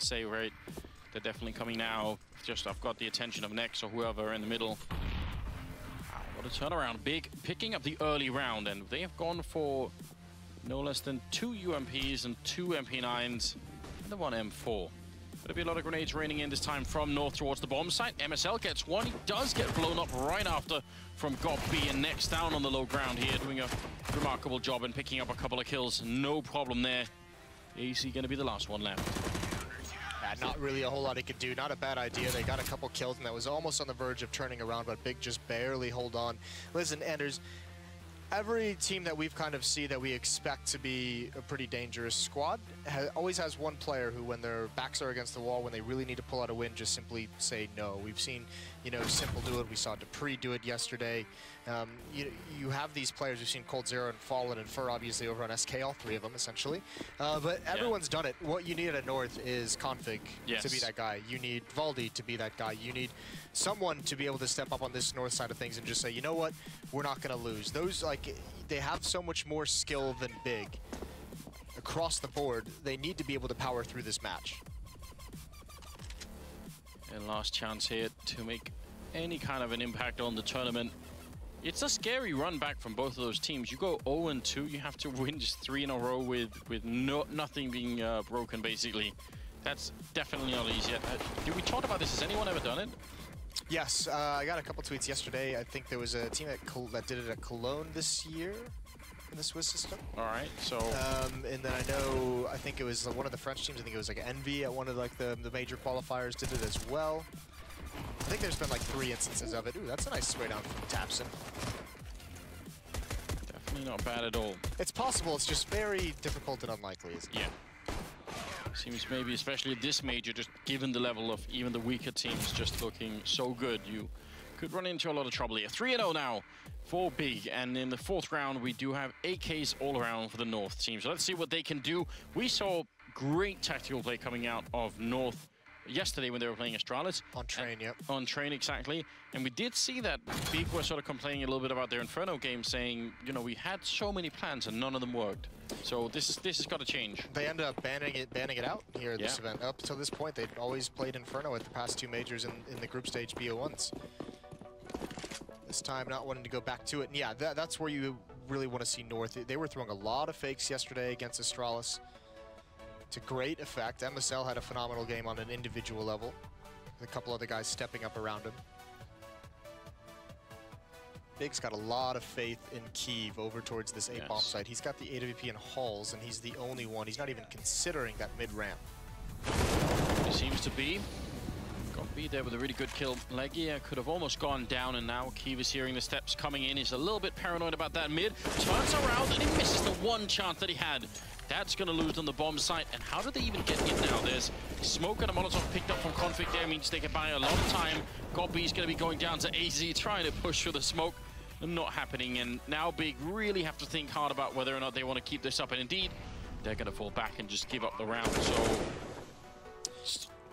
and say, right, they're definitely coming now. Just I've got the attention of Nex or whoever in the middle. Wow, what a turnaround. Big picking up the early round, and they have gone for no less than 2 UMPs and 2 MP9s and the 1 M4. There'll be a lot of grenades raining in this time from north towards the bomb site. MSL gets one. He does get blown up right after from GOP, and Nex down on the low ground here, doing a remarkable job in picking up a couple of kills. No problem there. AC going to be the last one left. Yeah, not really a whole lot he could do. Not a bad idea. They got a couple kills, and that was almost on the verge of turning around, but Big just barely hold on. Listen, Anders, every team that we've kind of see that we expect to be a pretty dangerous squad always has one player who, when their backs are against the wall, when they really need to pull out a win, just simply say no. We've seen, you know, Simple do it. We saw Dupree do it yesterday. You have these players. We've seen Cold Zero and Fallen and Fur, obviously, over on SK, all 3 of them, essentially. But everyone's done it. What you need at North is Config to be that guy. You need Valdi to be that guy. You need someone to be able to step up on this North side of things and just say, you know what, we're not going to lose. Those, like, they have so much more skill than Big. Across the board, they need to be able to power through this match. And last chance here to make any kind of an impact on the tournament. It's a scary run back from both of those teams. You go 0-2, you have to win just 3 in a row with nothing being broken, basically. That's definitely not easy. Did we talk about this? Has anyone ever done it? Yes, I got a couple tweets yesterday. I think there was a team that did it at Cologne this year in the Swiss system. All right, so... and then I think it was one of the French teams. I think it was like Envy at one of like the major qualifiers did it as well. I think there's been like 3 instances of it. Ooh, that's a nice spray down from Tapson. Definitely not bad at all. It's possible, it's just very difficult and unlikely, isn't it? Yeah. Seems maybe, especially at this major, just given the level of even the weaker teams just looking so good, you could run into a lot of trouble here. 3-0 now for Big, and in the 4th round, we do have AKs all around for the North team. So let's see what they can do. We saw great tactical play coming out of North yesterday when they were playing Astralis. On train, yep. On train, exactly. And we did see that Big was sort of complaining a little bit about their Inferno game, saying, you know, we had so many plans and none of them worked. So this has got to change. They ended up banning it out here at this event. Up until this point, they'd always played Inferno at the past 2 majors in the group stage BO1s. This time, not wanting to go back to it. And yeah, that's where you really want to see North. They were throwing a lot of fakes yesterday against Astralis to great effect. MSL had a phenomenal game on an individual level, with a couple other guys stepping up around him. Big's got a lot of faith in Kiev over towards this A-bomb site. He's got the AWP in Halls, and he's the only one. He's not even considering that mid-ramp. He seems to be. Got to be there with a really good kill. Legia could have almost gone down, and now Kiev is hearing the steps coming in. He's a little bit paranoid about that mid. Turns around, and he misses the one chance that he had. That's going to lose on the bomb site. And how did they even get in now? There's smoke and a Molotov picked up from Config there. Means they can buy a lot of time. Gobi's going to be going down to AZ, trying to push through the smoke. Not happening. And now Big really have to think hard about whether or not they want to keep this up. And indeed, they're going to fall back and just give up the round. So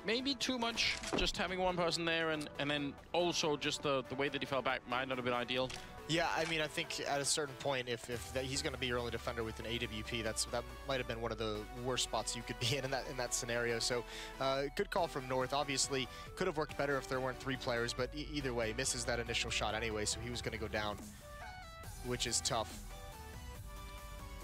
maybe too much, just having one person there. And then also just the way that he fell back might not have been ideal. Yeah, I mean, I think at a certain point, if he's going to be your only defender with an AWP, that might have been one of the worst spots you could be in that scenario. So, good call from North. Obviously, could have worked better if there weren't 3 players, but either way, misses that initial shot anyway, so he was going to go down, which is tough.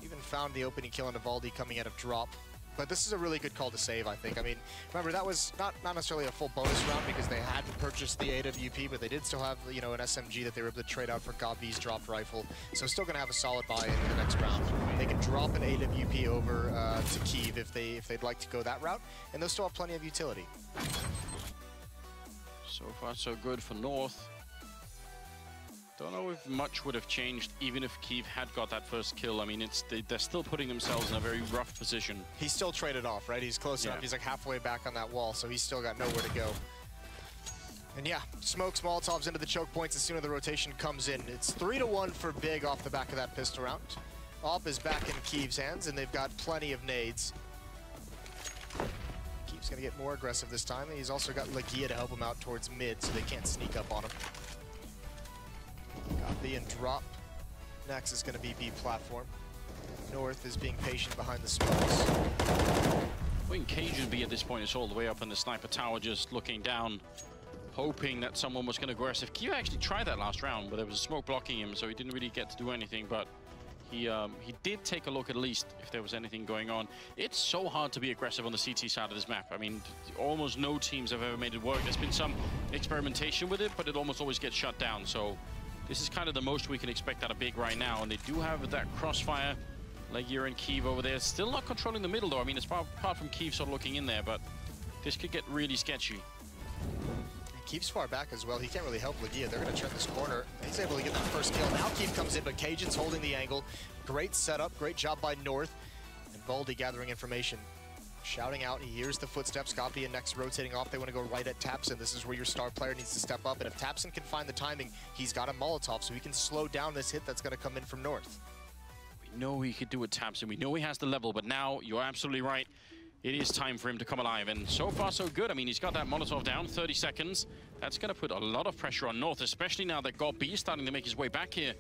Even found the opening kill on Valdi coming out of drop. But this is a really good call to save, I think. I mean, remember, that was not necessarily a full bonus round because they had to purchase the AWP, but they did still have, you know, an SMG that they were able to trade out for Gabi's dropped rifle. So still going to have a solid buy in the next round. They can drop an AWP over to Kiev if they'd like to go that route, and they'll still have plenty of utility. So far, so good for North. Don't know if much would have changed even if Kiev had got that first kill. I mean, they're still putting themselves in a very rough position. He's still traded off, right? He's close enough. He's like halfway back on that wall, so he's still got nowhere to go. And yeah, smokes Molotovs into the choke points as soon as the rotation comes in. It's 3-1 for Big off the back of that pistol round. Op is back in Kiev's hands, and they've got plenty of nades. Kiev's going to get more aggressive this time, and he's also got Legia to help him out towards mid, so they can't sneak up on him. Got the and drop. Next is going to be B platform. North is being patient behind the smokes. I think Cajun B at this point is all the way up in the sniper tower, just looking down, hoping that someone was going to aggressive. Q actually tried that last round, but there was a smoke blocking him, so he didn't really get to do anything. But he did take a look at least if there was anything going on. It's so hard to be aggressive on the CT side of this map. I mean, almost no teams have ever made it work. There's been some experimentation with it, but it almost always gets shut down. So this is kind of the most we can expect out of Big right now. And they do have that crossfire. Legia and Kiev over there. Still not controlling the middle, though. I mean, it's apart from Kiev sort of looking in there, but this could get really sketchy. Keeps far back as well. He can't really help Legia. They're going to turn this corner. He's able to get that first kill. Now Keith comes in, but Cajun's holding the angle. Great setup. Great job by North. And Baldy gathering information. Shouting out. He hears the footsteps. Copy and next rotating off. They want to go right at Tapson. This is where your star player needs to step up. And if Tapson can find the timing, he's got a Molotov, so he can slow down this hit that's going to come in from North. We know he could do it, Tapson. We know he has the level, but now you're absolutely right. It is time for him to come alive, and so far so good. I mean, he's got that Molotov down, 30 seconds. That's going to put a lot of pressure on North, especially now that God B is starting to make his way back here.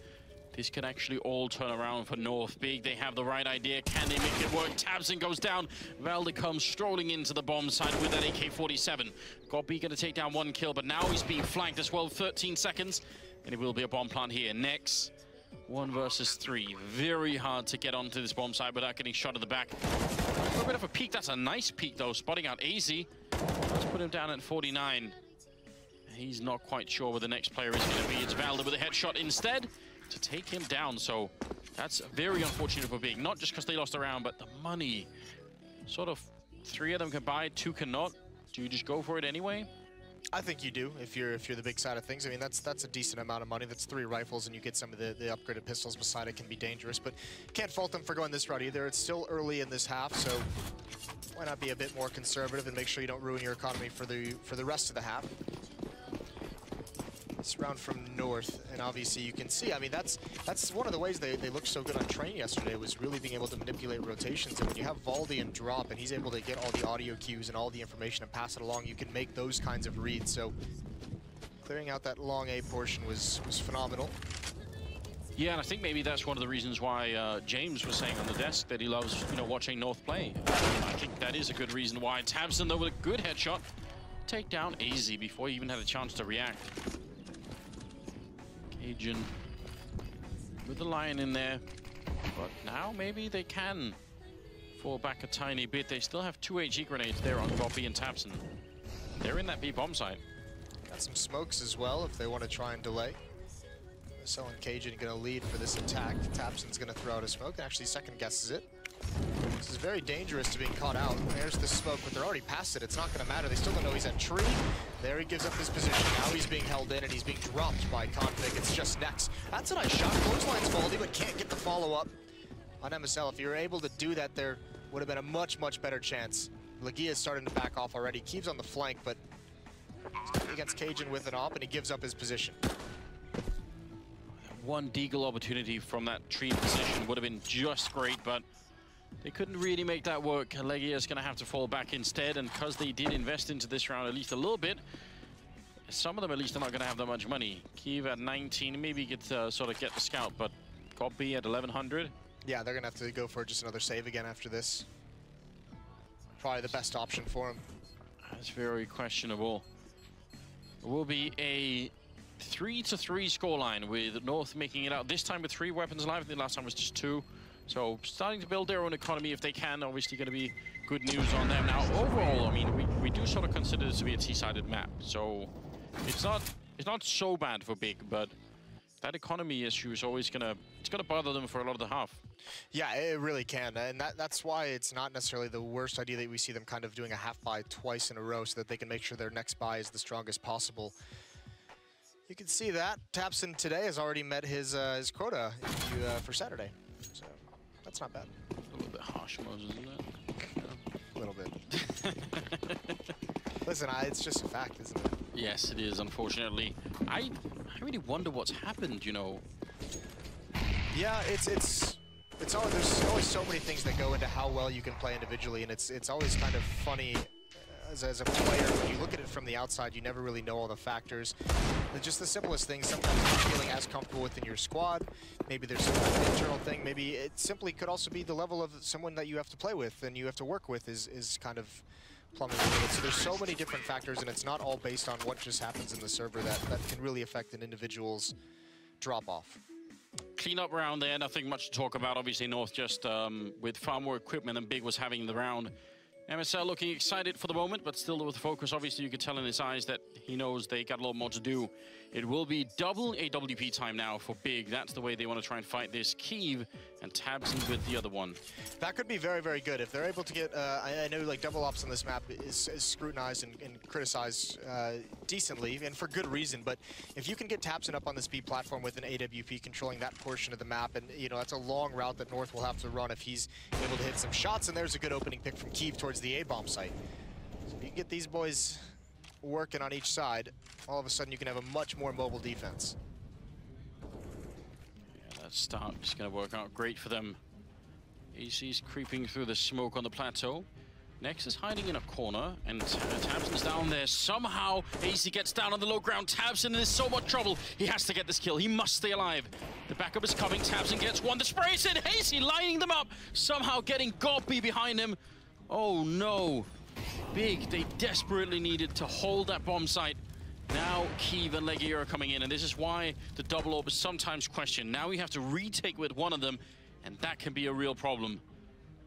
This could actually all turn around for North. Big, they have the right idea. Can they make it work? Tabson goes down. Valde comes strolling into the bomb side with that AK-47. God B going to take down one kill, but now he's being flanked as well. 13 seconds, and it will be a bomb plant here. Next, 1 versus 3. Very hard to get onto this bomb site without getting shot at the back. A little bit of a peek. That's a nice peek, though. Spotting out AZ. Let's put him down at 49. He's not quite sure where the next player is going to be. It's Valde with a headshot instead to take him down. So that's very unfortunate for Big. Not just because they lost a round, but the money. Sort of 3 of them can buy, 2 cannot. Do you just go for it anyway? I think you do if you're the big side of things. I mean, that's a decent amount of money. That's 3 rifles, and you get some of the upgraded pistols beside it. Can be dangerous, but can't fault them for going this route either. It's still early in this half, so why not be a bit more conservative and make sure you don't ruin your economy for the rest of the half. This round from North, and obviously you can see, I mean, that's one of the ways they looked so good on train yesterday, was really being able to manipulate rotations. And when you have Valde and drop, and he's able to get all the audio cues and all the information and pass it along, you can make those kinds of reads. So clearing out that long A portion was phenomenal. Yeah, and I think maybe that's one of the reasons why James was saying on the desk that he loves, you know, watching North play. I think that is a good reason why. Tabson, though, with a good headshot, take down AZ before he even had a chance to react. Cajun with the lion in there, but now maybe they can fall back a tiny bit. They still have 2 HE grenades there on Goppy and Tapson. They're in that B bomb site. Got some smokes as well if they want to try and delay. So and Cajun going to lead for this attack. Tapson's going to throw out a smoke, and actually second guesses it. This is very dangerous to being caught out. There's the smoke, but they're already past it. It's not going to matter. They still don't know he's at tree. There he gives up his position. Now he's being held in, and he's being dropped by Config. It's just next. That's a nice shot. Clotheslines Baldy, but can't get the follow-up on MSL. If you were able to do that, there would have been a much, much better chance. Legia is starting to back off already. Keeves on the flank, but against Cajun with an op, and he gives up his position. One deagle opportunity from that tree position would have been just great, but they couldn't really make that work. Legia is going to have to fall back instead, and because they did invest into this round at least a little bit, some of them at least are not going to have that much money. Kiev at 19, maybe get sort of get the scout, but Goppy at 1100. Yeah, they're going to have to go for just another save again after this. Probably the best option for him. That's very questionable. It will be a 3-3 scoreline with North making it out. This time with 3 weapons alive. The last time was just 2. So starting to build their own economy if they can. Obviously going to be good news on them. Now overall, I mean, we do sort of consider this to be a T-sided map. So it's not so bad for Big, but that economy issue is always gonna bother them for a lot of the half. Yeah, it really can, and that's why it's not necessarily the worst idea that we see them kind of doing a half buy twice in a row so that they can make sure their next buy is the strongest possible. You can see that Tapson today has already met his quota for Saturday, so that's not bad. A little bit harsh, Moses, isn't it? Yeah. A little bit. Listen, it's just a fact, isn't it? Yes, it is, unfortunately. I really wonder what's happened, you know. Yeah, it's always, there's always so many things that go into how well you can play individually, and it's always kind of funny. as a player, when you look at it from the outside, you never really know all the factors. Just the simplest things, sometimes you're not feeling as comfortable within your squad. Maybe there's some kind of internal thing. Maybe it simply could also be the level of someone that you have to play with and you have to work with is kind of plumbing the limit. So there's so many different factors, and it's not all based on what just happens in the server that can really affect an individual's drop-off. Clean up round there, nothing much to talk about. Obviously, North just with far more equipment than Big was having in the round. MSL looking excited for the moment, but still with focus. Obviously, you could tell in his eyes that he knows they got a lot more to do. It will be double AWP time now for Big. That's the way they want to try and fight this. Keeve and Tabson with the other one. That could be very, very good. If they're able to get, I know like double ops on this map is scrutinized and criticized decently, and for good reason, but if you can get Tabson up on this B platform with an AWP controlling that portion of the map, and you know, that's a long route that North will have to run if he's able to hit some shots, and there's a good opening pick from Keeve towards the A-bomb site. So if you can get these boys working on each side, all of a sudden you can have a much more mobile defense. Yeah, that start is going to work out great for them. AC's creeping through the smoke on the plateau. Nex is hiding in a corner, and Tabson's down there. Somehow, AC gets down on the low ground. Tabson is in so much trouble. He has to get this kill. He must stay alive. The backup is coming. Tabson gets one. The spray's in. AC lining them up. Somehow getting Goppy behind him. Oh, no. Big, they desperately needed to hold that bomb site. Now, Keeve and Legia are coming in, and this is why the double orb is sometimes questioned. Now we have to retake with one of them, and that can be a real problem.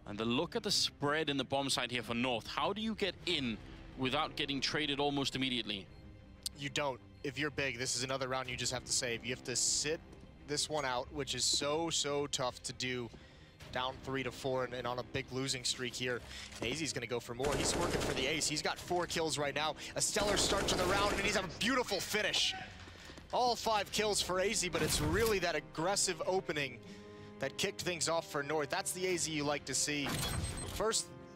And the look at the spread in the bomb site here for North. How do you get in without getting traded almost immediately? You don't. If you're Big, this is another round you just have to save. You have to sit this one out, which is so tough to do. Down 3-4 and on a big losing streak here. AZ's gonna go for more. He's working for the ace. He's got 4 kills right now. A stellar start to the round, and he's having a beautiful finish. All 5 kills for AZ, but it's really that aggressive opening that kicked things off for North. That's the AZ you like to see.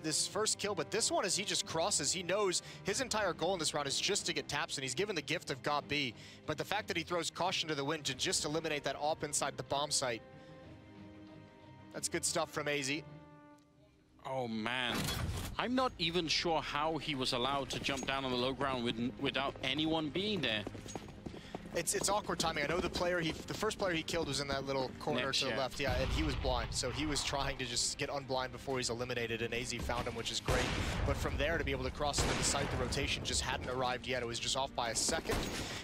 This first kill, but this one, as he just crosses, he knows his entire goal in this round is just to get taps, and he's given the gift of God B. But the fact that he throws caution to the wind to just eliminate that op inside the bomb site, that's good stuff from AZ. Oh, man. I'm not even sure how he was allowed to jump down on the low ground without anyone being there. It's awkward timing. I know the first player he killed was in that little corner Next, to the left, yeah, and he was blind. So he was trying to just get unblind before he's eliminated, and AZ found him, which is great. But from there, to be able to cross into the site, the rotation just hadn't arrived yet. It was just off by a second.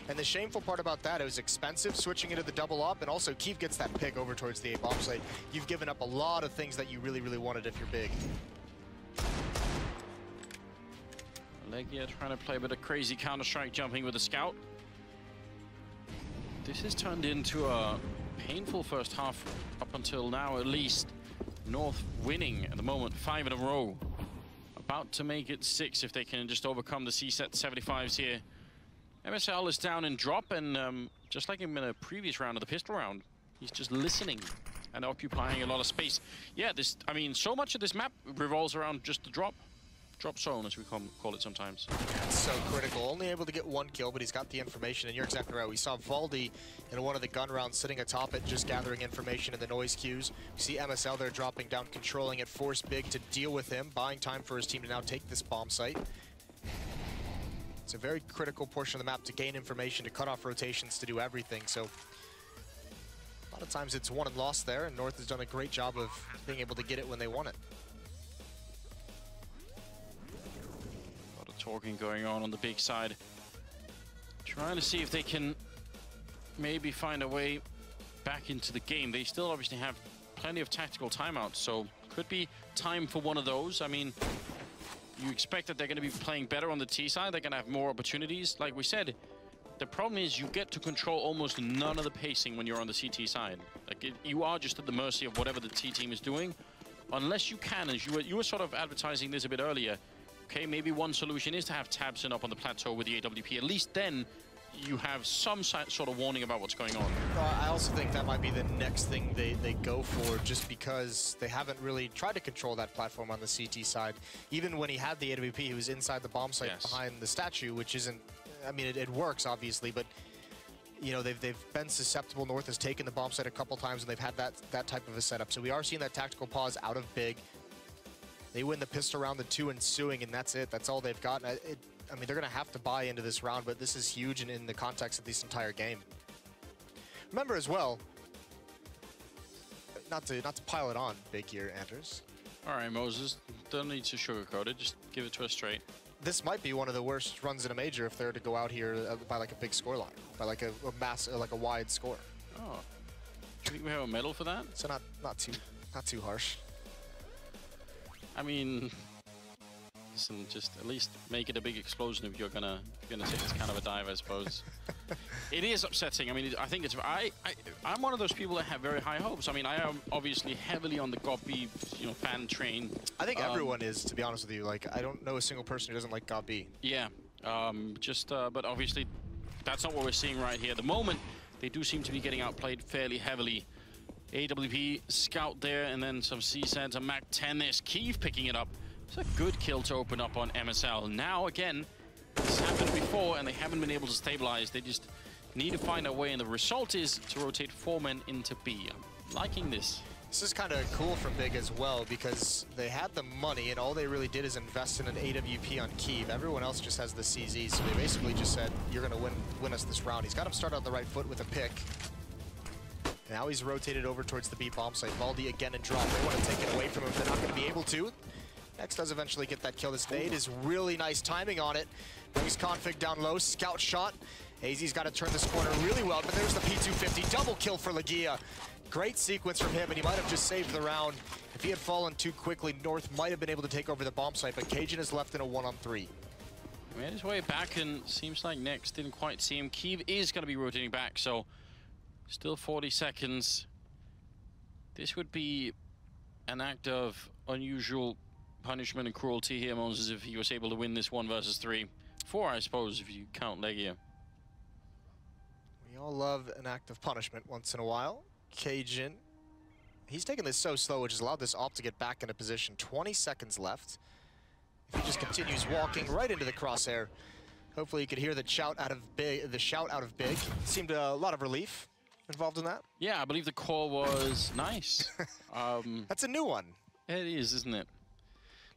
And the shameful part about that, it was expensive switching into the double up, and also Keeve gets that pick over towards the A-bomb site. You've given up a lot of things that you really wanted if you're Big. Legia trying to play a bit of crazy Counter-Strike jumping with the scout. This has turned into a painful first half up until now, at least. North winning at the moment, 5 in a row. About to make it 6 if they can just overcome the C-set 75s here. MSL is down in drop, and just like in a previous round of the pistol round, he's just listening and occupying a lot of space. Yeah, I mean, so much of this map revolves around just the drop zone, as we call it sometimes. That's so critical. Only able to get 1 kill, but he's got the information, and you're exactly right. We saw Valdi in one of the gun rounds sitting atop it, just gathering information in the noise queues. We see MSL there dropping down, controlling it, force Big to deal with him, buying time for his team to now take this bomb site. It's a very critical portion of the map to gain information, to cut off rotations, to do everything. So a lot of times it's won and lost there, and North has done a great job of being able to get it when they want it. Talking going on the Big side. Trying to see if they can maybe find a way back into the game. They still obviously have plenty of tactical timeouts, so could be time for one of those. I mean, you expect that they're going to be playing better on the T side. They're going to have more opportunities. Like we said, the problem is you get to control almost none of the pacing when you're on the CT side. Like you are just at the mercy of whatever the T team is doing, unless you can, as you were sort of advertising this a bit earlier. Okay, maybe one solution is to have Tabson up on the plateau with the AWP. At least then you have some sort of warning about what's going on. I also think that might be the next thing they go for, just because they haven't really tried to control that platform on the CT side. Even when he had the AWP, he was inside the bomb site behind the statue, which isn't, I mean, it works obviously, but you know, they've been susceptible. North has taken the bomb site a couple times, and they've had that type of a setup. So we are seeing that tactical pause out of Big. They win the pistol round, the 2 ensuing, and that's it. That's all they've got. I mean, they're going to have to buy into this round, but this is huge in the context of this entire game. Remember as well, not to pile it on big here, Anders. All right, Moses, don't need to sugarcoat it. Just give it to us straight. This might be one of the worst runs in a major if they're to go out here by like a big score line, by like a wide score. Oh, do you think we have a medal for that? So not too harsh. I mean, listen, just at least make it a big explosion if you're gonna take this kind of a dive, I suppose. It is upsetting. I mean, I think it's I'm one of those people that have very high hopes. I mean, I am obviously heavily on the GOP, fan train. I think everyone is, to be honest with you. Like, I don't know a single person who doesn't like GOP. Yeah, but obviously that's not what we're seeing right here. At the moment, they do seem to be getting outplayed fairly heavily. AWP scout there, and then some CSADs, a MAC-10. There's Keeve picking it up. It's a good kill to open up on MSL. Now, again, this happened before, and they haven't been able to stabilize. They just need to find a way, and the result is to rotate 4 men into B. I'm liking this. This is kind of cool from Big as well, because they had the money, and all they really did is invest in an AWP on Keeve. Everyone else just has the CZ, so they basically just said, you're going to win us this round. He's got him start on the right foot with a pick. Now he's rotated over towards the B bomb site. Baldy again and drop. They want to take it away from him. They're not going to be able to. Next does eventually get that kill. This nade is really nice timing on it. Brings config down low. Scout shot. AZ's got to turn this corner really well, but there's the P250. Double kill for Legia. Great sequence from him, and he might have just saved the round. If he had fallen too quickly, North might have been able to take over the bomb site, but Cajun is left in a 1-on-3. Made his way back, and seems like Next didn't quite see him. Keeve is going to be rotating back, so still 40 seconds. This would be an act of unusual punishment and cruelty here, Moses, if he was able to win this 1 versus 3. 4, I suppose, if you count Legia. We all love an act of punishment once in a while. Cajun, he's taking this so slow, which has allowed this op to get back into position. 20 seconds left. If he just continues walking right into the crosshair, hopefully you could hear the shout out of Big. Seemed a lot of relief involved in that. Yeah, I believe the call was nice. That's a new one. It is, isn't it?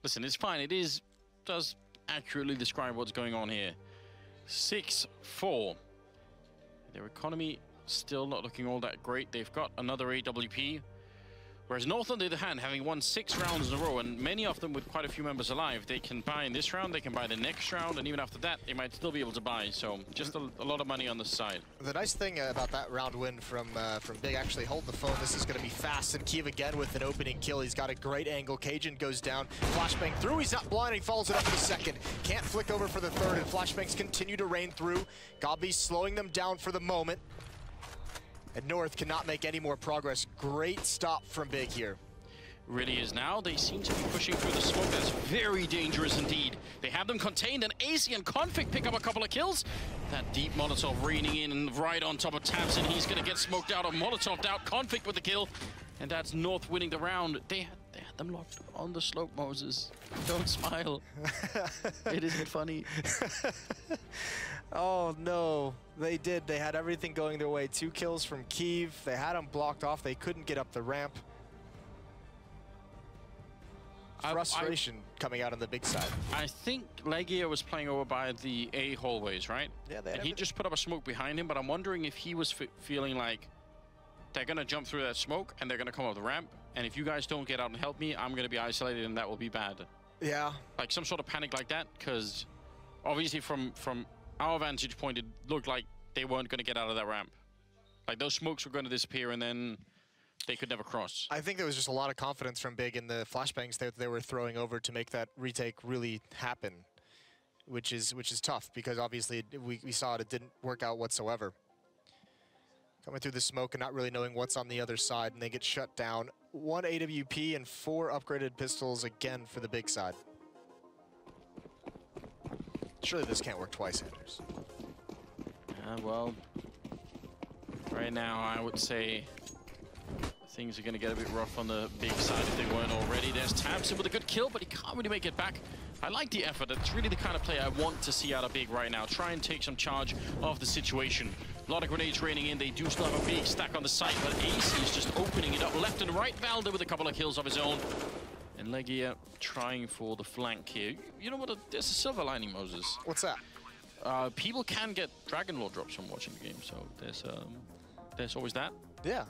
Listen, it's fine. It does accurately describe what's going on here. 6-4. Their economy still not looking all that great. They've got another AWP. Whereas North, on the other hand, having won 6 rounds in a row, and many of them with quite a few members alive, they can buy in this round, they can buy the next round, and even after that, they might still be able to buy. So just a lot of money on the side. The nice thing about that round win from Big, actually hold the phone. This is going to be fast, and Keeve again with an opening kill. He's got a great angle. Cajun goes down. Flashbang through. He's not blinding. Follows it up for the second. Can't flick over for the third, and flashbangs continue to rain through. Gabi slowing them down for the moment. And North cannot make any more progress. Great stop from Big here. Really is now. They seem to be pushing through the smoke. That's very dangerous indeed. They have them contained, and AC and Config pick up a couple of kills. That deep Molotov raining in and right on top of Tamsin. He's going to get smoked out or Molotoved out. Config with the kill. And that's North winning the round. They had them locked on the slope, Moses. Don't smile. It isn't funny. Oh no, they did. They had everything going their way. 2 kills from Keeve. They had them blocked off. They couldn't get up the ramp. Frustration coming out on the Big side. I think Legia was playing over by the A hallways, right? Yeah, and he just put up a smoke behind him, but I'm wondering if he was feeling like they're going to jump through that smoke and they're going to come up the ramp, and if you guys don't get out and help me, I'm going to be isolated and that will be bad. Yeah. Like some sort of panic like that, because obviously from our vantage point, it looked like they weren't going to get out of that ramp. Like those smokes were going to disappear and then they could never cross. I think there was just a lot of confidence from Big in the flashbangs that they were throwing over to make that retake really happen, which is tough because obviously we saw it didn't work out whatsoever. Coming through the smoke and not really knowing what's on the other side, and they get shut down. 1 AWP and 4 upgraded pistols again for the Big side. Surely this can't work twice, Anders. Well, right now I would say things are going to get a bit rough on the Big side if they weren't already. There's Tamsin with a good kill, but he can't really make it back. I like the effort. It's really the kind of play I want to see out of Big right now. Try and take some charge of the situation. A lot of grenades raining in. They do still have a big stack on the site, but AC is just opening it up left and right. Valda with a couple of kills of his own. And Legia trying for the flank here. You know what? There's a silver lining, Moses. What's that? People can get Dragon Lore drops from watching the game, so there's always that. Yeah.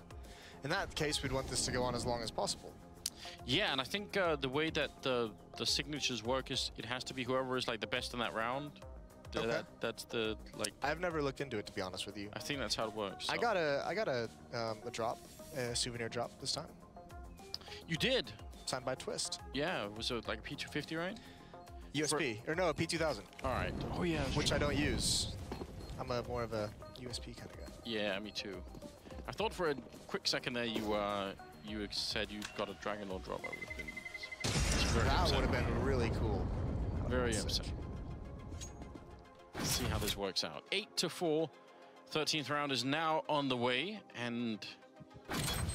In that case, we'd want this to go on as long as possible. Yeah, and I think the way that the signatures work is it has to be whoever is like the best in that round. Okay. That's the like. I've never looked into it, to be honest with you. I think that's how it works. So. I got a drop, a souvenir drop this time. You did. Signed by Twist. Yeah, was it like a P250, right? USB, or no, a P2000. All right. Oh yeah. Which I don't use. I'm more of a USP kind of guy. Yeah, me too. I thought for a quick second there you said you got a Dragon Lore drop. I would have been that would have been really cool. Very upset. Let's see how this works out. 8-4. 13th round is now on the way, and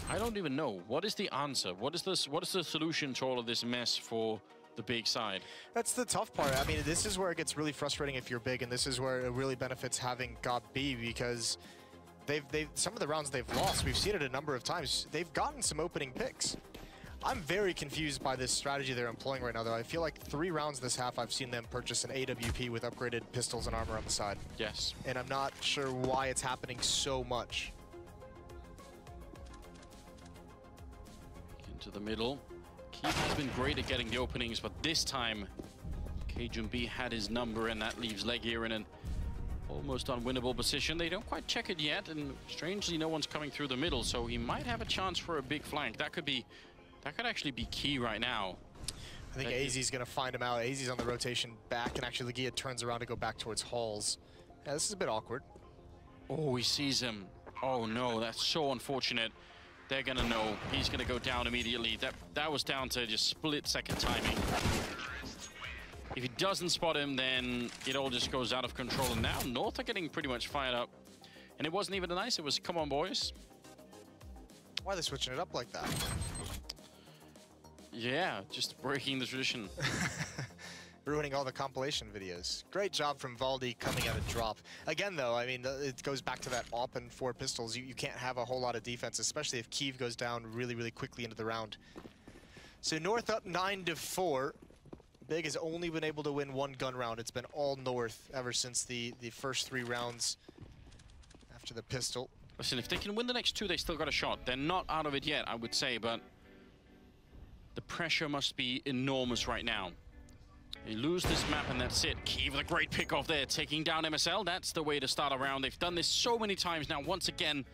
I don't even know. What is the answer? What is the solution to all of this mess for the big side? That's the tough part. I mean, this is where it gets really frustrating if you're big, and this is where it really benefits having GOB B, because some of the rounds they've lost, we've seen it a number of times, they've gotten some opening picks. I'm very confused by this strategy they're employing right now, though. I feel like 3 rounds this half I've seen them purchase an AWP with upgraded pistols and armor on the side. Yes. And I'm not sure why it's happening so much. Into the middle. Keith has been great at getting the openings, but this time Cajun B had his number, and that leaves Legia in an almost unwinnable position. They don't quite check it yet, and strangely no one's coming through the middle, so he might have a chance for a big flank. That could actually be key right now. I think AZ's gonna find him out. AZ's on the rotation back, and actually Legia turns around to go back towards Halls. Yeah, this is a bit awkward. Oh, he sees him. Oh no, that's so unfortunate. They're gonna know. He's gonna go down immediately. That was down to just split-second timing. If he doesn't spot him, then it all just goes out of control. And now North are getting pretty much fired up. And it wasn't even a nice, it was, come on, boys. Why are they switching it up like that? Yeah, just breaking the tradition. Ruining all the compilation videos. Great job from Valdi coming out of drop. Again, though, I mean, it goes back to that AWP and 4 pistols. You can't have a whole lot of defense, especially if Kiev goes down really, really quickly into the round. So North up 9-4. Big has only been able to win 1 gun round. It's been all North ever since the first 3 rounds after the pistol. Listen, if they can win the next 2, they still got a shot. They're not out of it yet, I would say, but the pressure must be enormous right now. They lose this map and that's it. Kiev with a great pick-off there, taking down MSL. That's the way to start a round. They've done this so many times now. Once again,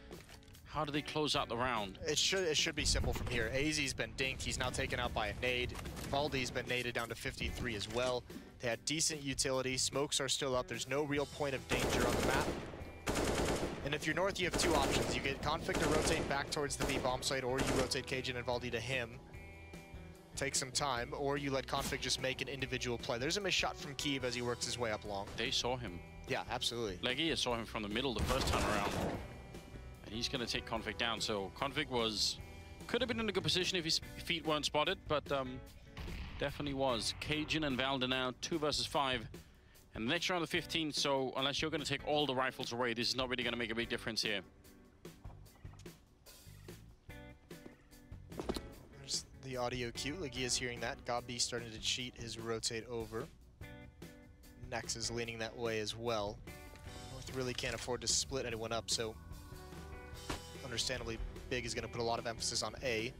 how do they close out the round? It should be simple from here. AZ's been dinked. He's now taken out by a nade. Valdi's been naded down to 53 as well. They had decent utility. Smokes are still up. There's no real point of danger on the map. And if you're North, you have 2 options. You get Config to rotate back towards the B bomb site, or you rotate Cajun and Valdi to him. Take some time, or you let Config just make an individual play. There's a missed shot from Kiev as he works his way up long. They saw him. Yeah, absolutely. Legia saw him from the middle the first time around. And he's going to take Config down. So Config could have been in a good position if his feet weren't spotted, but definitely was. Cajun and Valda now 2 versus 5. And the next round of 15, so unless you're going to take all the rifles away, this is not really going to make a big difference here. There's the audio cue. Legia's hearing that. GOB B starting to cheat his rotate over. Nex is leaning that way as well. North really can't afford to split anyone up, so understandably Big is going to put a lot of emphasis on A.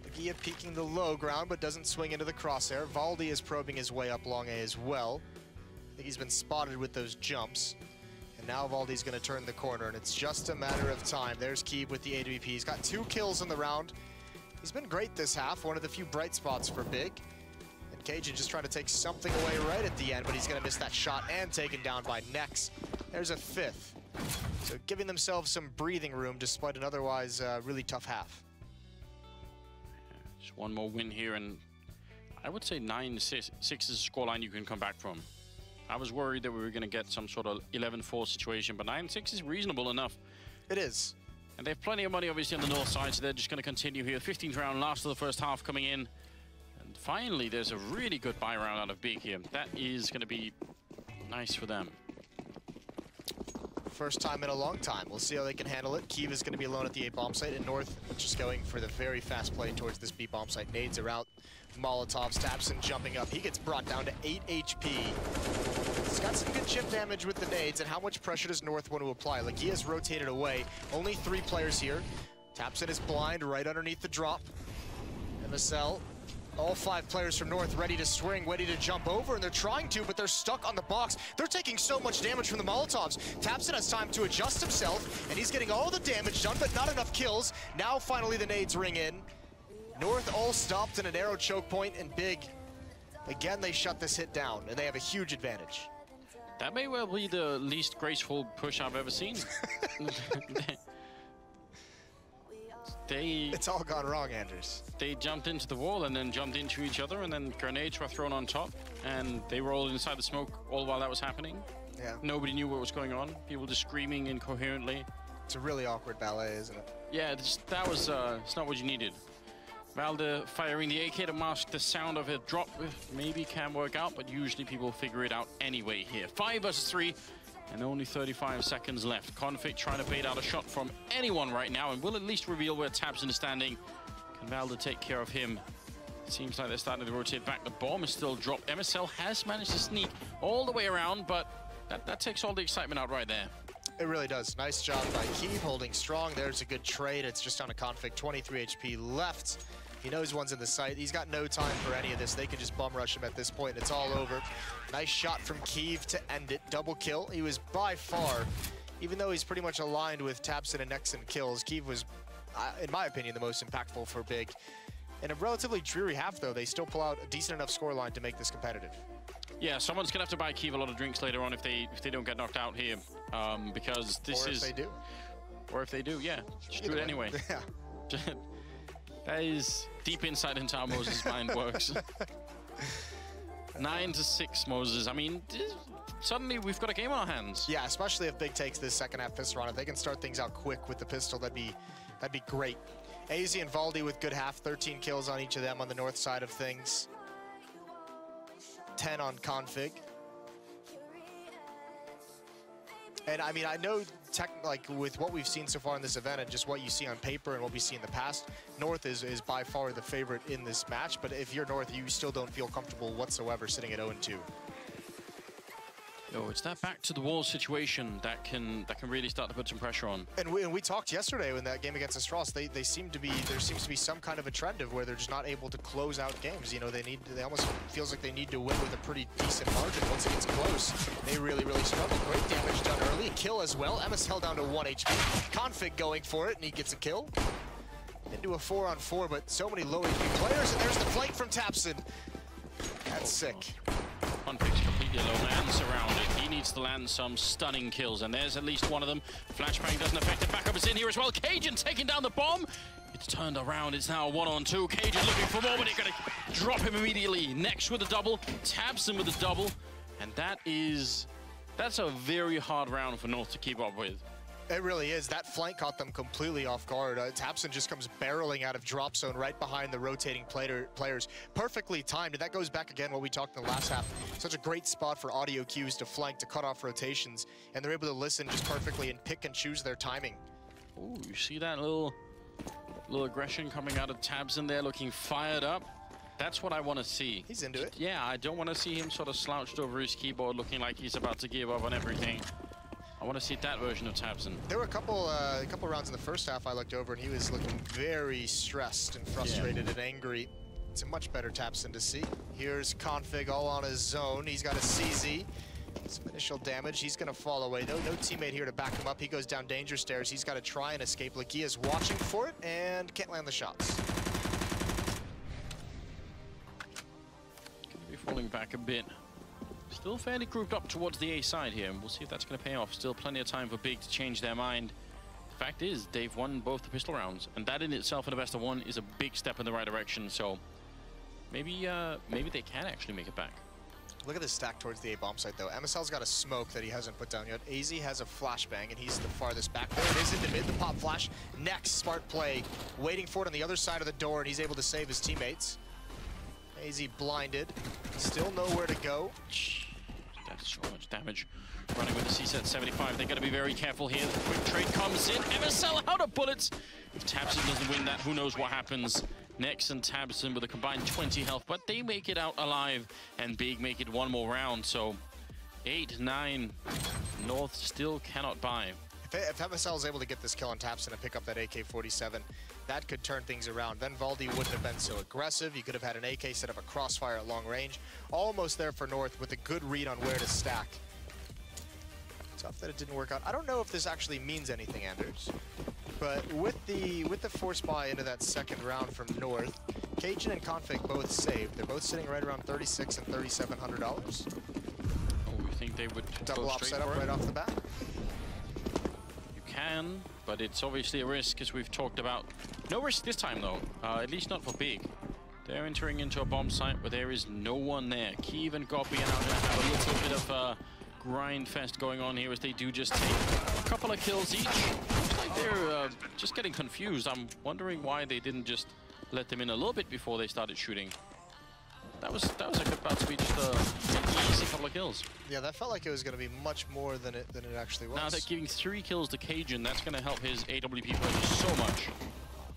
Legia peeking the low ground, but doesn't swing into the crosshair. Valdi is probing his way up long A as well. I think he's been spotted with those jumps. And now Valdi's going to turn the corner, and it's just a matter of time. There's Keeb with the AWP. He's got 2 kills in the round. He's been great this half, one of the few bright spots for Big. And Cajun just trying to take something away right at the end, but he's going to miss that shot and taken down by Nex. There's a 5th. So giving themselves some breathing room despite an otherwise really tough half. Just one more win here, and I would say 9-6 is a scoreline you can come back from. I was worried that we were going to get some sort of 11-4 situation, but 9-6 is reasonable enough. It is. And they have plenty of money, obviously, on the north side, so they're just going to continue here. 15th round, last of the first half coming in. And finally, there's a really good buy round out of Big here. That is going to be nice for them. First time in a long time. We'll see how they can handle it. Kiva is going to be alone at the A bomb site, and North just going for the very fast play towards this B bomb site. Nades are out. Molotovs, Tabson jumping up. He gets brought down to 8 HP. He's got some good chip damage with the nades, and how much pressure does North want to apply? Lagia's rotated away. Only 3 players here. Tabson is blind right underneath the drop. MSL. All 5 players from North ready to swing, ready to jump over, and they're trying to, but they're stuck on the box. They're taking so much damage from the Molotovs. Tabson has time to adjust himself, and he's getting all the damage done, but not enough kills. Now finally the nades ring in. North all stopped in an arrow choke point, and Big, again, they shut this hit down, and they have a huge advantage. That may well be the least graceful push I've ever seen. It's all gone wrong, Anders. They jumped into the wall and then jumped into each other, and then grenades were thrown on top, and they were all inside the smoke all while that was happening. Yeah. Nobody knew what was going on. People just screaming incoherently. It's a really awkward ballet, isn't it? Yeah, it's not what you needed. Valde firing the AK to mask the sound of a drop maybe can work out, but usually people figure it out anyway here. 5 versus 3. And only 35 seconds left. Config trying to bait out a shot from anyone right now, and will at least reveal where Tabson is standing. Can Valde take care of him? Seems like they're starting to rotate back. The bomb is still dropped. MSL has managed to sneak all the way around, but that takes all the excitement out right there. It really does. Nice job by Keeve holding strong. There's a good trade. It's just on a Config. 23 HP left. He knows one's in the site. He's got no time for any of this. They can just bum rush him at this point. It's all over. Nice shot from Keeve to end it. Double kill. He was by far, even though he's pretty much aligned with Tabson and Nexon kills, Keeve was, in my opinion, the most impactful for Big. In a relatively dreary half, though, they still pull out a decent enough scoreline to make this competitive. Yeah, someone's going to have to buy Keeve a lot of drinks later on if they don't get knocked out here. Because this is... Or if they do. Or if they do, yeah. Just do it anyway. Yeah. That is deep insight into how Moses' mind works. 9-6, Moses. I mean, suddenly we've got a game on our hands. Yeah, especially if Big takes this second half pistol round. If they can start things out quick with the pistol, that'd be great. AZ and Valdi with good half, 13 kills on each of them on the north side of things. 10 on Config. And I mean, I know like with what we've seen so far in this event and just what you see on paper and what we see in the past, North is by far the favorite in this match. But if you're North, you still don't feel comfortable whatsoever sitting at 0-2. No, it's that back to the wall situation that can really start to put some pressure on. And we talked yesterday in that game against Astros. There seems to be some kind of a trend of where they're just not able to close out games. You know, they almost feels like they need to win with a pretty decent margin. Once it gets close, they really struggle. Great damage done early, kill as well. MSL down to 1 HP. Config going for it, and he gets a kill. Into a 4-on-4, but so many low HP players, and there's the flank from Tabson. That's sick. Config's completely alone and surrounded. He needs to land some stunning kills, and there's at least one of them. Flashbang doesn't affect it. Backup is in here as well. Cajun taking down the bomb. It's turned around. It's now 1-on-2. Cajun looking for more, but they're going to drop him immediately. Next with a double. Tabson with a double. And that's a very hard round for North to keep up with. It really is. That flank caught them completely off guard. Tabson just comes barreling out of drop zone right behind the rotating players. Perfectly timed. And that goes back again what we talked in the last half. Such a great spot for audio cues to flank, to cut off rotations. And they're able to listen just perfectly and pick and choose their timing. Ooh, you see that little aggression coming out of Tabson there, looking fired up. That's what I want to see. He's into it. Yeah, I don't want to see him sort of slouched over his keyboard looking like he's about to give up on everything. I want to see that version of Tabson. There were a couple rounds in the first half I looked over, and he was looking very stressed and frustrated and angry. It's a much better Tabson to see. Here's Config all on his zone. He's got a CZ. Some initial damage. He's going to fall away. No teammate here to back him up. He goes down danger stairs. He's got to try and escape. Lagia's watching for it and can't land the shots. Going to be falling back a bit. Still fairly grouped up towards the A side here, and we'll see if that's going to pay off. Still plenty of time for Big to change their mind. The fact is, they've won both the pistol rounds, and that in itself in a best of one is a big step in the right direction, so maybe they can actually make it back. Look at this stack towards the A bomb site, though. MSL's got a smoke that he hasn't put down yet. AZ has a flashbang, and he's the farthest back. There it is into mid, the pop flash. Next, smart play. Waiting for it on the other side of the door, and he's able to save his teammates. AZ blinded. Still nowhere to go. That's so much much damage. Running with the CSET 75, they're going to be very careful here. The quick trade comes in. MSL out of bullets. If Tabson doesn't win that, who knows what happens. Nex and Tabson with a combined 20 health, but they make it out alive, and Big make it one more round. So 8-9, North still cannot buy. If MSL is able to get this kill on Tabson and pick up that AK-47, that could turn things around. Then Valdi wouldn't have been so aggressive. You could have had an AK set up a crossfire at long range. Almost there for North with a good read on where to stack. Tough that it didn't work out. I don't know if this actually means anything, Anders. But with the force buy into that second round from North, Cajun and Config both saved. They're both sitting right around $3,600 and $3,700. Oh, you think they would double op setup right off the bat? Can, but it's obviously a risk, as we've talked about. No risk this time, though, at least not for Big. They're entering into a bomb site where there is no one there. Kiev and Gobi are now going to have a little bit of a grind fest going on here as they do just take a couple of kills each. Looks like they're just getting confused. I'm wondering why they didn't just let them in a little bit before they started shooting. That was about to be just an easy couple of kills. Yeah, that felt like it was going to be much more than it actually was. Now they're giving 3 kills to Cajun. That's going to help his AWP play so much.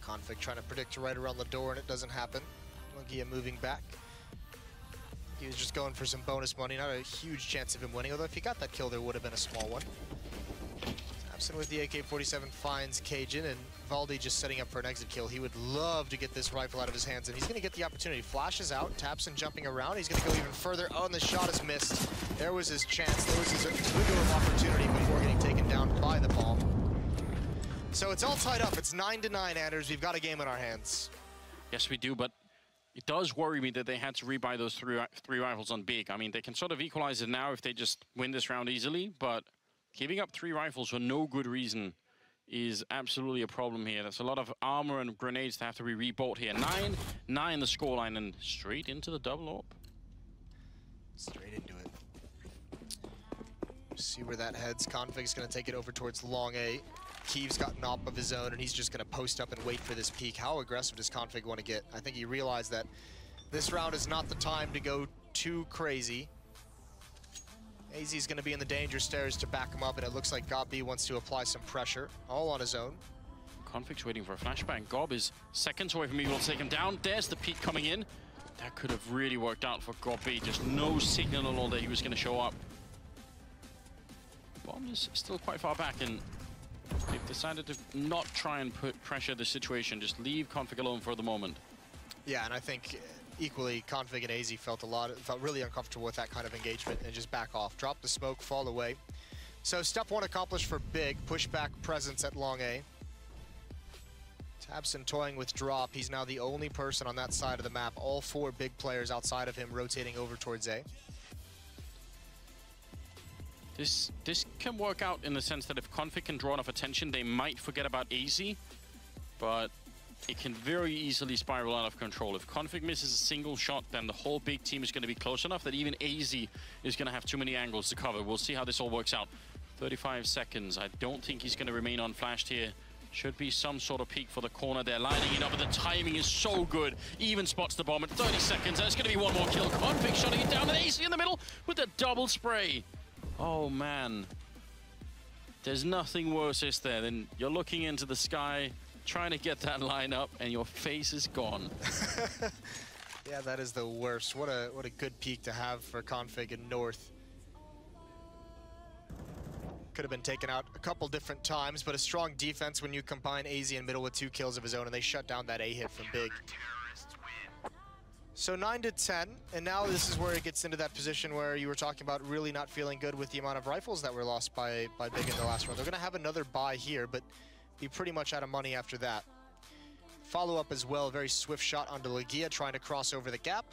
Config trying to predict right around the door, and it doesn't happen. Legia moving back. He was just going for some bonus money. Not a huge chance of him winning, although if he got that kill, there would have been a small one. Tabson with the AK-47 finds Cajun, and Valdi just setting up for an exit kill. He would love to get this rifle out of his hands, and he's going to get the opportunity. Flashes out, Tabson jumping around. He's going to go even further. Oh, and the shot is missed. There was his chance. There was his window of opportunity before getting taken down by the bomb. So it's all tied up. It's 9-9, Anders. We've got a game in our hands. Yes, we do, but it does worry me that they had to rebuy those three rifles on Big. I mean, they can sort of equalize it now if they just win this round easily, but giving up 3 rifles for no good reason is absolutely a problem here. That's a lot of armor and grenades that have to be rebought here. 9-9 the scoreline, and straight into the double AWP. Straight into it. See where that heads. Config's going to take it over towards long A. Kiev's got an AWP of his own, and he's just going to post up and wait for this peak. How aggressive does Config want to get? I think he realized that this round is not the time to go too crazy. AZ's going to be in the danger stairs to back him up, and it looks like Gob wants to apply some pressure, all on his own. Config's waiting for a flashbang. Gob is seconds away from being able to take him down. There's the peak coming in. That could have really worked out for Gob. Just no signal at all that he was going to show up. Bomb is still quite far back, and they've decided to not try and put pressure the situation. Just leave Config alone for the moment. Yeah, and I think equally, Config and AZ felt really uncomfortable with that kind of engagement and just back off. Drop the smoke, fall away. So step 1 accomplished for Big. Pushback presence at long A. Tabson toying with drop. He's now the only person on that side of the map. All 4 Big players outside of him rotating over towards A. This can work out in the sense that if Config can draw enough attention, they might forget about AZ, but it can very easily spiral out of control. If Config misses a single shot, then the whole Big team is going to be close enough that even AZ is going to have too many angles to cover. We'll see how this all works out. 35 seconds. I don't think he's going to remain unflashed here. Should be some sort of peak for the corner. They're lining it up, but the timing is so good. Even spots the bomb at 30 seconds. There's going to be one more kill. Config shutting it down, and AZ in the middle with a double spray. Oh, man. There's nothing worse, is there, than you're looking into the sky, trying to get that line up, and your face is gone. Yeah, that is the worst. What a good peak to have for Config in North. Could have been taken out a couple different times, but a strong defense when you combine AZ in middle with 2 kills of his own, and they shut down that A hit from Big. So 9-10, and now this is where it gets into that position where you were talking about really not feeling good with the amount of rifles that were lost by Big in the last round. They're going to have another buy here, but be pretty much out of money after that. Follow-up as well, very swift shot onto Legia, trying to cross over the gap.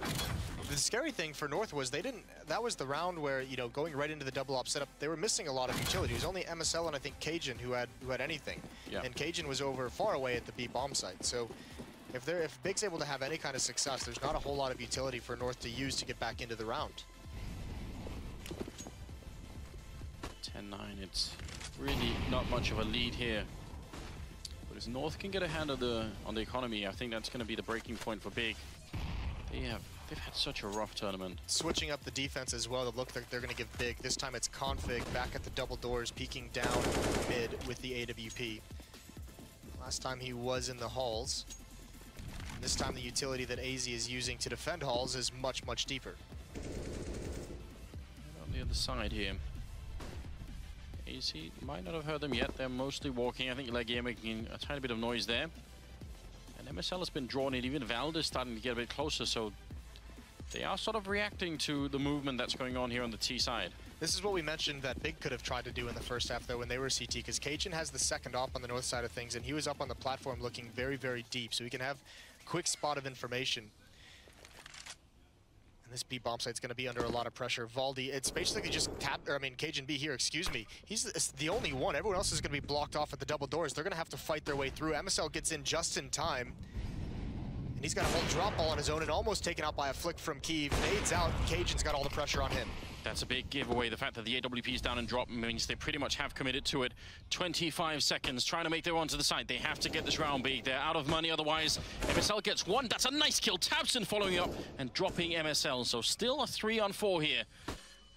The scary thing for North was that was the round where, you know, going right into the double op setup, they were missing a lot of utility. It was only MSL and I think Cajun who had anything. Yeah. And Cajun was over far away at the B bomb site. So if Big's able to have any kind of success, there's not a whole lot of utility for North to use to get back into the round. 10-9, it's really not much of a lead here. But as North can get a hand on the economy, I think that's going to be the breaking point for Big. They have They've had such a rough tournament. Switching up the defense as well. It looked like they're going to give big. This time it's Config back at the double doors, peeking down mid with the AWP. Last time he was in the halls. This time the utility that AZ is using to defend halls is much, much deeper. And on the other side here. AZ might not have heard them yet. They're mostly walking. I think Leggy making a tiny bit of noise there. And MSL has been drawn in. Even Valde is starting to get a bit closer, so they are sort of reacting to the movement that's going on here on the T side. This is what we mentioned that Big could have tried to do in the first half, though, when they were CT, because Cajun has the second op on the north side of things, and he was up on the platform looking very, very deep, so he can have quick spot of information. And this B bomb site's going to be under a lot of pressure. Valde, it's basically just Cajun B here, excuse me. He's the only one. Everyone else is going to be blocked off at the double doors. They're going to have to fight their way through. MSL gets in just in time. And he's got a whole drop ball on his own and almost taken out by a flick from Kiev. Nades out. Cajun's got all the pressure on him. That's a big giveaway. The fact that the AWP is down and drop means they pretty much have committed to it. 25 seconds, trying to make their way onto the side. They have to get this round big. They're out of money otherwise. MSL gets one. That's a nice kill. Tabson following up and dropping MSL. So still a 3-on-4 here.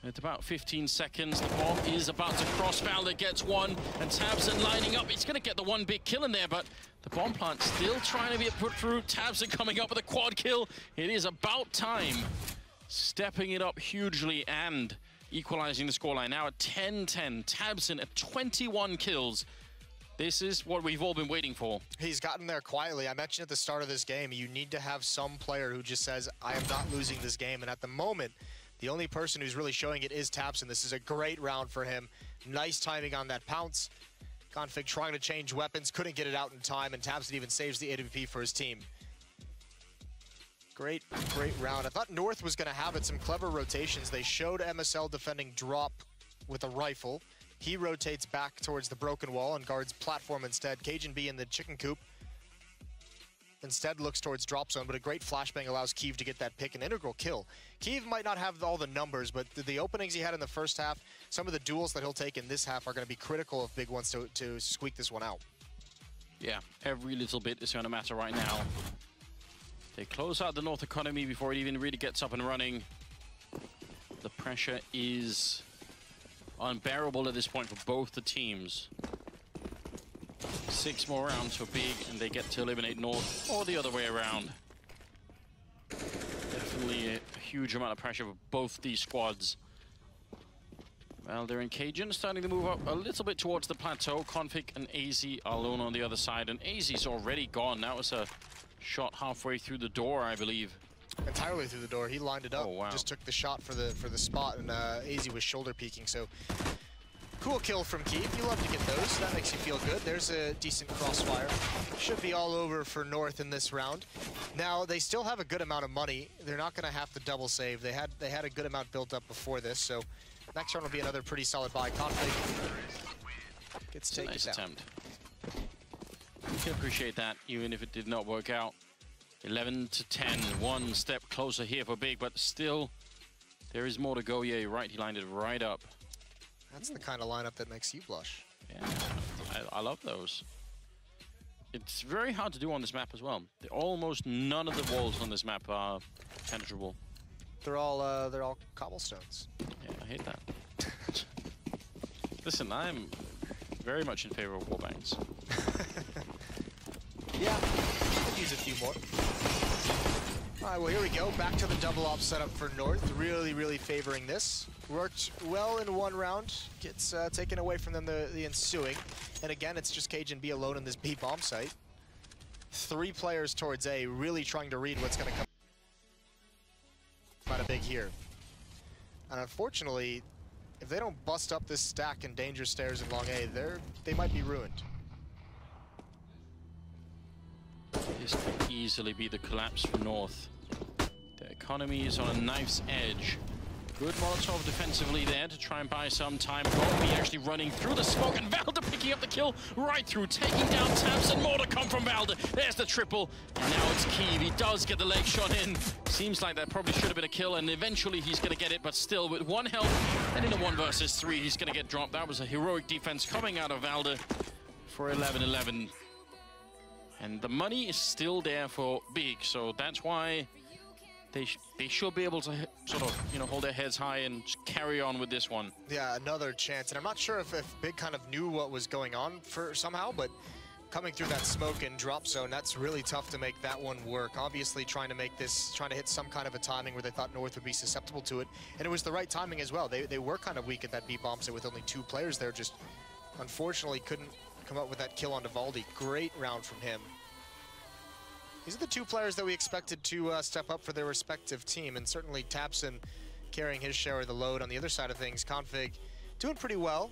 At about 15 seconds, the bomb is about to cross. Valde gets one, and Tabson lining up. He's going to get the one big kill in there, but the bomb plant still trying to be put through. Tabson coming up with a quad kill. It is about time. Stepping it up hugely and equalizing the scoreline. Now at 10-10, Tabson at 21 kills. This is what we've all been waiting for. He's gotten there quietly. I mentioned at the start of this game, you need to have some player who just says, I am not losing this game. And at the moment, the only person who's really showing it is Tabson. This is a great round for him. Nice timing on that pounce. Config trying to change weapons, couldn't get it out in time, and Tabson even saves the AWP for his team. Great, great round. I thought North was going to have it, some clever rotations. They showed MSL defending drop with a rifle. He rotates back towards the broken wall and guards platform instead. Cajun B in the chicken coop instead looks towards drop zone, but a great flashbang allows Kiev to get that pick, an integral kill. Kiev might not have all the numbers, but the openings he had in the first half, some of the duels that he'll take in this half are going to be critical of big ones to squeak this one out. Yeah, every little bit is going to matter right now. They close out the North economy before it even really gets up and running. The pressure is unbearable at this point for both the teams. 6 more rounds for Big, and they get to eliminate North, or the other way around. Definitely a huge amount of pressure for both these squads. Well, they're in Cajun, starting to move up a little bit towards the plateau. Config and AZ are alone on the other side, and AZ's already gone. That was a shot halfway through the door, I believe. Entirely through the door. He lined it up. Oh, wow. Just took the shot for the spot, and AZ was shoulder peeking. So cool kill from Kiev. You love to get those. That makes you feel good. There's a decent crossfire. Should be all over for North in this round. Now they still have a good amount of money. They're not going to have to double save. They had a good amount built up before this. So next round will be another pretty solid buy. Config gets taken down. Attempt. You can appreciate that, even if it did not work out. 11-10, one step closer here for Big, but still, there is more to go. Yeah, you're right, he lined it right up. That's the kind of lineup that makes you blush. Yeah, I love those. It's very hard to do on this map as well. Almost none of the walls on this map are penetrable. They're all cobblestones. Yeah, I hate that. Listen, I'm very much in favor of wallbangs. Yeah, could use a few more. All right, well, here we go. Back to the double op setup for North. Really, really favoring this. Worked well in one round. Gets taken away from them the ensuing. And again, it's just Cajun B alone in this B bomb site. 3 players towards A, really trying to read what's going to come out of Big here. And unfortunately, if they don't bust up this stack in danger stairs in long A, they might be ruined. This could easily be the collapse for North. The economy is on a knife's edge. Good Molotov defensively there to try and buy some time. Goldby actually running through the smoke, and Valde picking up the kill right through, taking down Tabson. More to come from Valde. There's the triple, and now it's Kiev. He does get the leg shot in. Seems like that probably should have been a kill, and eventually he's going to get it, but still with 1 health and in a 1 versus 3, he's going to get dropped. That was a heroic defense coming out of Valde for 11-11. And the money is still there for Big, so that's why they should be able to sort of, you know, hold their heads high and just carry on with this one. Yeah, another chance. And I'm not sure if Big kind of knew what was going on for somehow, but coming through that smoke and drop zone, that's really tough to make that one work. Obviously trying to hit some kind of a timing where they thought North would be susceptible to it. And it was the right timing as well. They were kind of weak at that B-bomb site with only 2 players there. Just unfortunately couldn't come up with that kill on Valdi. Great round from him. These are the 2 players that we expected to step up for their respective team, and certainly Tapson carrying his share of the load. On the other side of things, Config doing pretty well.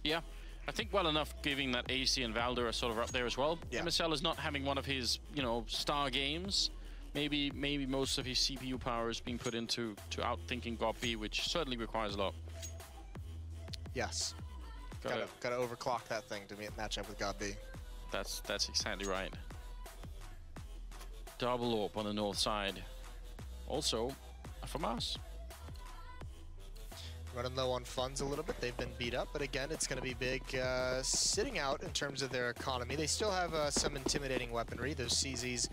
Yeah, I think well enough, giving that AC and Valder are sort of up there as well. Yeah. MSL is not having one of his, you know, star games. Maybe most of his CPU power is being put into outthinking God B, which certainly requires a lot. Yes. Gotta overclock that thing to match up with God B. That's exactly right. Double AWP on the north side. Also, from us. Running low on funds a little bit. They've been beat up, but again, it's going to be Big sitting out in terms of their economy. They still have some intimidating weaponry. Those CZs,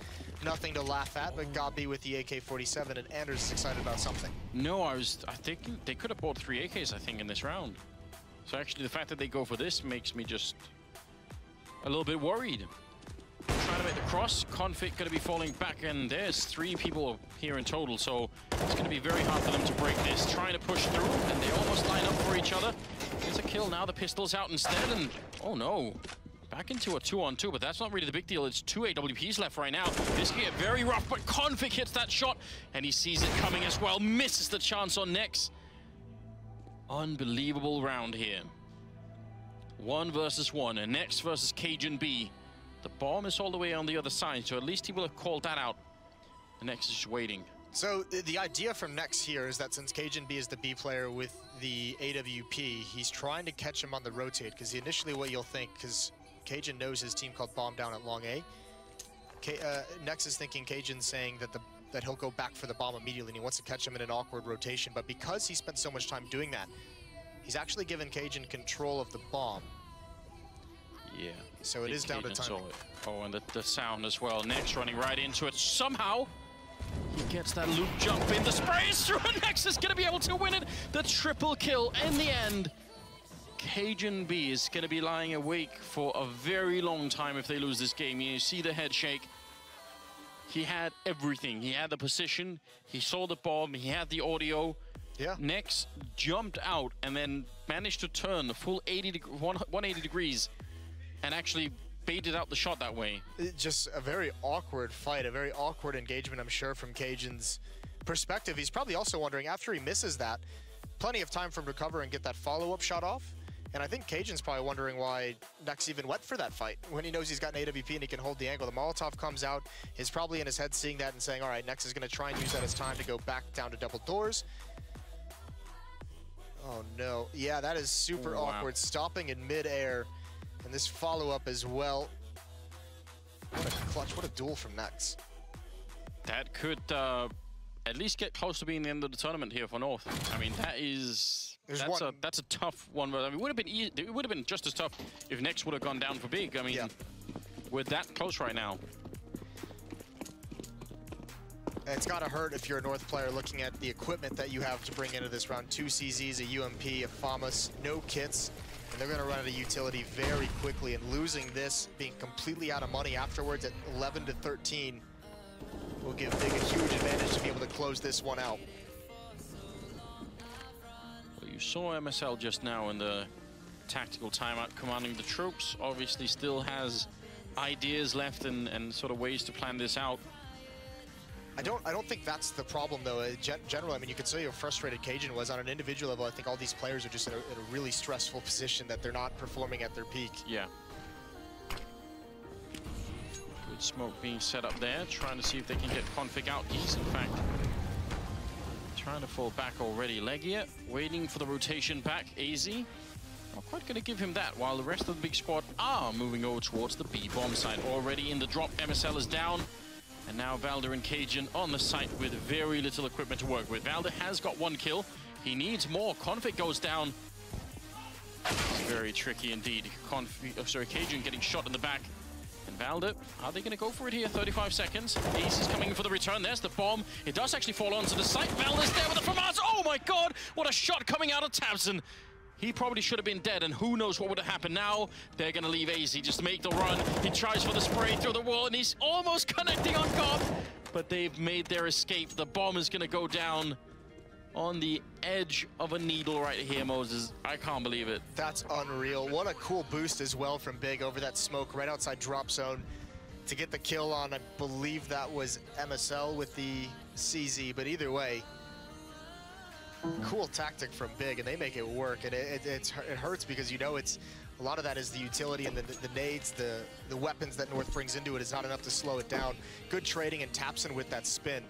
nothing to laugh at, but Gabi with the AK-47, and Anders is excited about something. No, I think they could have bought 3 AKs, I think, in this round. So actually, the fact that they go for this makes me just a little bit worried. Trying to make the cross. Config going to be falling back, and there's 3 people here in total, so it's going to be very hard for them to break this. Trying to push through, and they almost line up for each other. There's a kill now. The pistol's out instead, and oh no. Back into a 2-on-2, but that's not really the big deal. It's 2 AWPs left right now. This can get very rough, but Config hits that shot, and he sees it coming as well. Misses the chance on Nex. Unbelievable round here. 1 versus 1, and Nex versus Cajun B. The bomb is all the way on the other side, so at least he will have called that out. The Nex is just waiting. So the idea from Nex here is that since Cajun B is the B player with the AWP, he's trying to catch him on the rotate, because initially what you'll think, because Cajun knows his team called bomb down at long A, Nex is thinking Cajun's saying that he'll go back for the bomb immediately, and he wants to catch him in an awkward rotation. But because he spent so much time doing that, he's actually given Cajun control of the bomb. Yeah. So it is down to timing. Oh, and the sound as well. Nex running right into it. Somehow, he gets that loop jump in. The spray is through, and Nex is going to be able to win it. The triple kill in the end. Cajun B is going to be lying awake for a very long time if they lose this game. You see the head shake. He had everything. He had the position. He saw the bomb. He had the audio. Yeah. Nex jumped out and then managed to turn the full 180 degrees and actually baited out the shot that way. Just a very awkward fight, a very awkward engagement, I'm sure, from Cajun's perspective. He's probably also wondering, after he misses that, plenty of time for him to recover and get that follow-up shot off. And I think Cajun's probably wondering why Nex even went for that fight when he knows he's got an AWP and he can hold the angle. The Molotov comes out, is probably in his head seeing that and saying, all right, Nex is going to try and use that as time to go back down to double doors. Oh, no. Yeah, that is super awkward. Stopping in mid-air. And this follow-up as well. What a clutch, what a duel from Nex. That could at least get close to being the end of the tournament here for North. I mean, that's a tough one. I mean, it would have been just as tough if Nex would have gone down for Big. I mean, we're that close right now. It's gotta hurt if you're a North player looking at the equipment that you have to bring into this round. 2 CZs, a UMP, a FAMAS, no kits. And they're going to run out of utility very quickly, and losing this, being completely out of money afterwards at 11-13, will give Big a huge advantage to be able to close this one out. Well, you saw MSL just now in the tactical timeout commanding the troops. Obviously still has ideas left and sort of ways to plan this out. I don't think that's the problem, though. Generally, I mean, you could see how frustrated Cajun was. On an individual level, I think all these players are just in a really stressful position that they're not performing at their peak. Yeah. Good smoke being set up there, trying to see if they can get Config out. He's, in fact, trying to fall back already. Legia waiting for the rotation back. AZ not quite going to give him that, while the rest of the big squad are moving over towards the B-bomb side. Already in the drop, MSL is down. And now Valder and Cajun on the site with very little equipment to work with. Valder has got 1 kill. He needs more. Config goes down. It's very tricky indeed. Cajun getting shot in the back. And Valde, are they going to go for it here? 35 seconds. Ace is coming for the return. There's the bomb. It does actually fall onto the site. Valde's there with the FAMAS. Oh my god! What a shot coming out of Tabson. He probably should have been dead, and who knows what would have happened now. They're going to leave AZ just make the run. He tries for the spray through the wall, and he's almost connecting on Gob. But they've made their escape. The bomb is going to go down on the edge of a needle right here, Moses. I can't believe it. That's unreal. What a cool boost as well from Big over that smoke right outside drop zone to get the kill on, I believe that was MSL with the CZ, but either way, cool tactic from Big, and they make it work, and it hurts because you know it's a lot of that is the utility and the nades, the weapons that North brings into it is not enough to slow it down. Good trading and Tabson with that spin.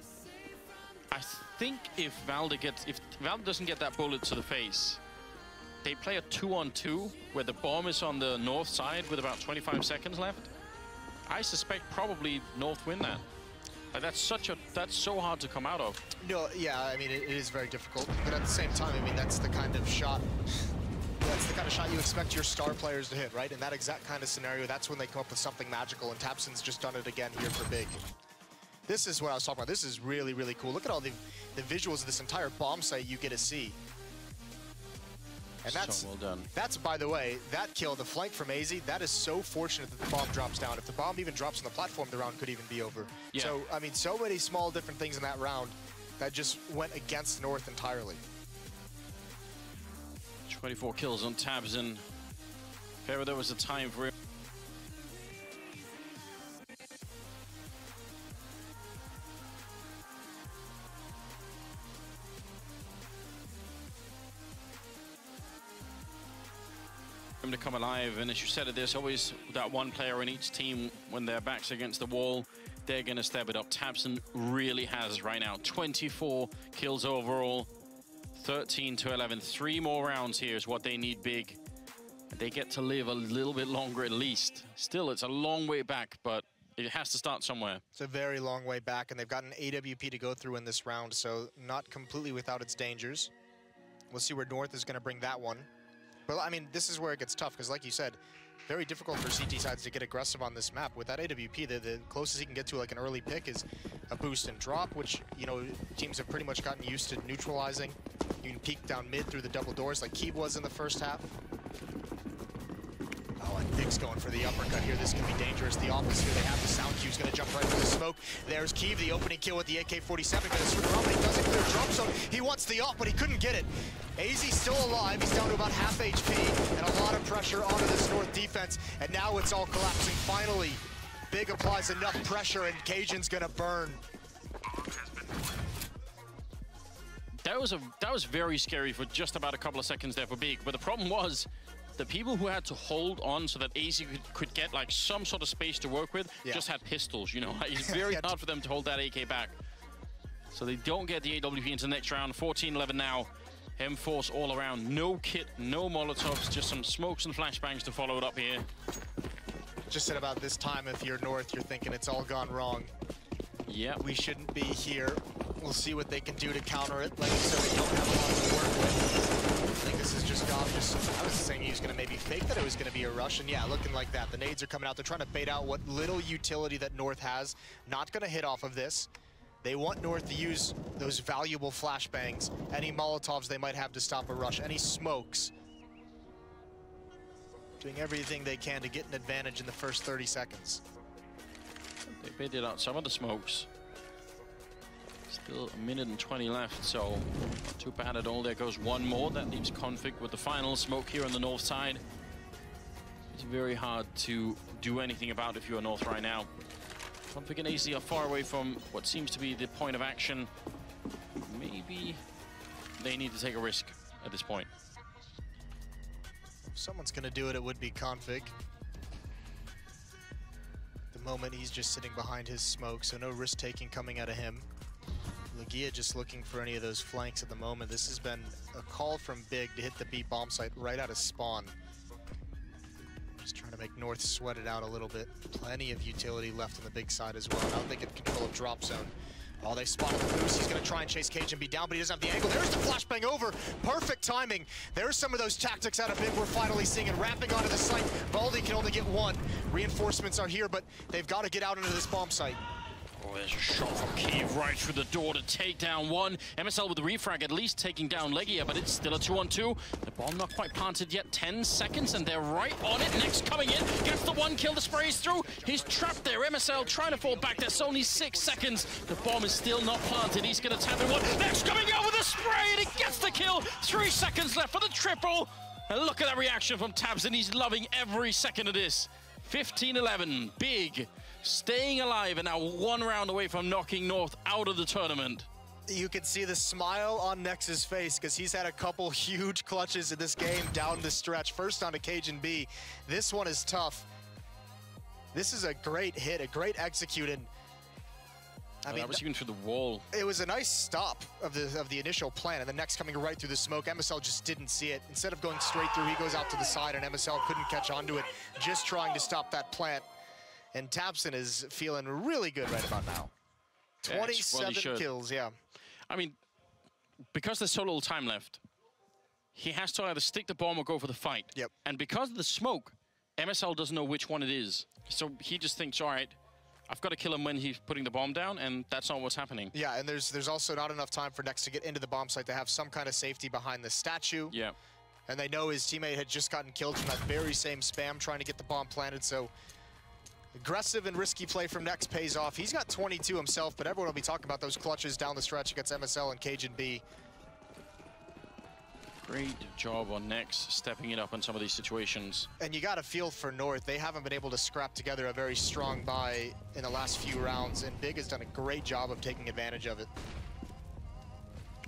I think if Valde doesn't get that bullet to the face, they play a 2-on-2 where the bomb is on the north side with about 25 seconds left. I suspect probably North win that. Like that's so hard to come out of. No, yeah, I mean it is very difficult, but at the same time, I mean that's the kind of shot. That's the kind of shot you expect your star players to hit, right? In that exact kind of scenario, that's when they come up with something magical, and Tabson's just done it again here for Big. This is what I was talking about. This is really, really cool. Look at all the visuals of this entire bomb site you get to see. And that's, so well done. That's, by the way, that kill, the flank from AZ, that is so fortunate that the bomb drops down. If the bomb even drops on the platform, the round could even be over. Yeah. So, I mean, so many small different things in that round that just went against North entirely. 24 kills on Tabson. If ever there was a time for him. To come alive, and as you said, there's always that one player in each team when their backs against the wall, they're gonna step it up. Tabson really has right now 24 kills overall, 13-11. 3 more rounds here is what they need Big. They get to live a little bit longer at least. Still, it's a long way back, but it has to start somewhere. It's a very long way back, and they've got an AWP to go through in this round, so not completely without its dangers. We'll see where North is gonna bring that one. But I mean, this is where it gets tough, because like you said, very difficult for CT sides to get aggressive on this map. With that AWP, the closest he can get to like an early pick is a boost and drop, which, you know, teams have pretty much gotten used to neutralizing. You can peek down mid through the double doors like Keeb was in the first half. Oh, and Big's going for the uppercut here. This can be dangerous. The office here, they have the sound cue's gonna jump right for the smoke. There's Keeb, the opening kill with the AK-47, gonna swing around, but he doesn't clear drop zone. He wants the op, but he couldn't get it. AZ's still alive. He's down to about half HP, and a lot of pressure onto this North defense, and now it's all collapsing. Finally, Big applies enough pressure, and Cajun's gonna burn. That was very scary for just about a couple of seconds there for Big, but the problem was the people who had to hold on so that AZ could get like some sort of space to work with just had pistols, you know. It's very hard for them to hold that AK back. So they don't get the AWP into the next round. 14-11 now. M-Force all around. No kit, no Molotovs, just some smokes and flashbangs to follow it up here. Just at about this time, if you're North, you're thinking it's all gone wrong. Yeah. We shouldn't be here. We'll see what they can do to counter it. Like you said, we don't have a lot to work with. I think this is just Gob. I was saying he was going to maybe fake that it was going to be a rush, and yeah, looking like that. The nades are coming out. They're trying to bait out what little utility that North has. Not going to hit off of this. They want North to use those valuable flashbangs, any Molotovs they might have to stop a rush, any smokes. Doing everything they can to get an advantage in the first 30 seconds. They baited out some of the smokes. Still a minute and 20 left, so not too bad at all. There goes one more. That leaves Config with the final smoke here on the north side. It's very hard to do anything about if you're North right now. Config and AZ are far away from what seems to be the point of action. Maybe they need to take a risk at this point. If someone's going to do it, it would be Config. The moment he's just sitting behind his smoke, so no risk-taking coming out of him. Legia just looking for any of those flanks at the moment. This has been a call from Big to hit the B bomb site right out of spawn. Just trying to make North sweat it out a little bit. Plenty of utility left on the Big side as well. Now they get control of drop zone. Oh, they spotted the boost. He's going to try and chase Cage and be down, but he doesn't have the angle. There's the flashbang over. Perfect timing. There's some of those tactics out of Big we're finally seeing, and wrapping onto the site. Baldy can only get one. Reinforcements are here, but they've got to get out into this bomb site. Oh, there's a shot from Kiev right through the door to take down one. MSL with the refrag at least taking down Legia, but it's still a 2-on-2. The bomb not quite planted yet. 10 seconds, and they're right on it. Next coming in, gets the one kill, the spray is through. He's trapped there. MSL trying to fall back. There's only 6 seconds. The bomb is still not planted. He's going to tap in one. Next coming out with a spray, and he gets the kill. 3 seconds left for the triple. And look at that reaction from Tabs, and he's loving every second of this. 15-11, big. Staying alive and now 1 round away from knocking North out of the tournament. You can see the smile on Nex's face because he's had a couple huge clutches in this game down the stretch. First on to Cage and B. This one is tough. This is a great hit, a great execute, and I mean, that was even through the wall. It was a nice stop of the initial plan, and the next coming right through the smoke. MSL just didn't see it. Instead of going straight through, he goes out to the side, and MSL couldn't catch onto it, just trying to stop that plant. And Tapson is feeling really good right about now. 27 kills, yeah. I mean, because there's so little time left, he has to either stick the bomb or go for the fight. Yep. And because of the smoke, MSL doesn't know which one it is. So he just thinks, all right, I've got to kill him when he's putting the bomb down, and that's not what's happening. Yeah, and there's also not enough time for Nex to get into the bomb site to have some kind of safety behind the statue. Yeah. And they know his teammate had just gotten killed from that very same spam trying to get the bomb planted, so aggressive and risky play from Nex pays off. He's got 22 himself, but everyone will be talking about those clutches down the stretch against MSL and Cage and B. Great job on Nex, stepping it up in some of these situations. And you got to feel for North. They haven't been able to scrap together a very strong buy in the last few rounds, and Big has done a great job of taking advantage of it.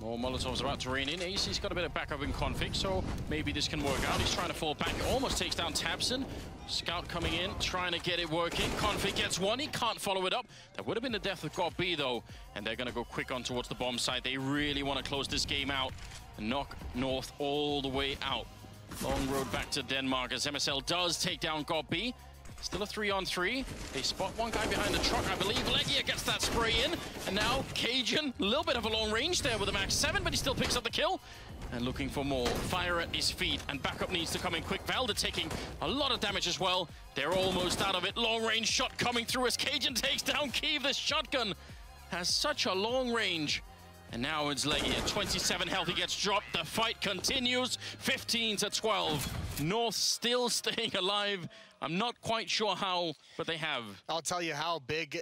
More Molotovs about to rain in. AC's got a bit of backup in config, so maybe this can work out. He's trying to fall back. Almost takes down Tabson. Scout coming in, trying to get it working. Config gets one. He can't follow it up. That would have been the death of God B, though. And they're going to go quick on towards the bomb site. They really want to close this game out and knock North all the way out. Long road back to Denmark as MSL does take down God B. Still a 3-on-3. They spot one guy behind the truck, I believe. Legia gets that spray in. And now Cajun, a little bit of a long range there with a max 7, but he still picks up the kill. And looking for more. Fire at his feet, and backup needs to come in quick. Valda taking a lot of damage as well. They're almost out of it. Long range shot coming through as Cajun takes down Kiev. This shotgun has such a long range. And now it's Legia. 27 health, he gets dropped. The fight continues. 15-12. North still staying alive. I'm not quite sure how, but they have. I'll tell you how Big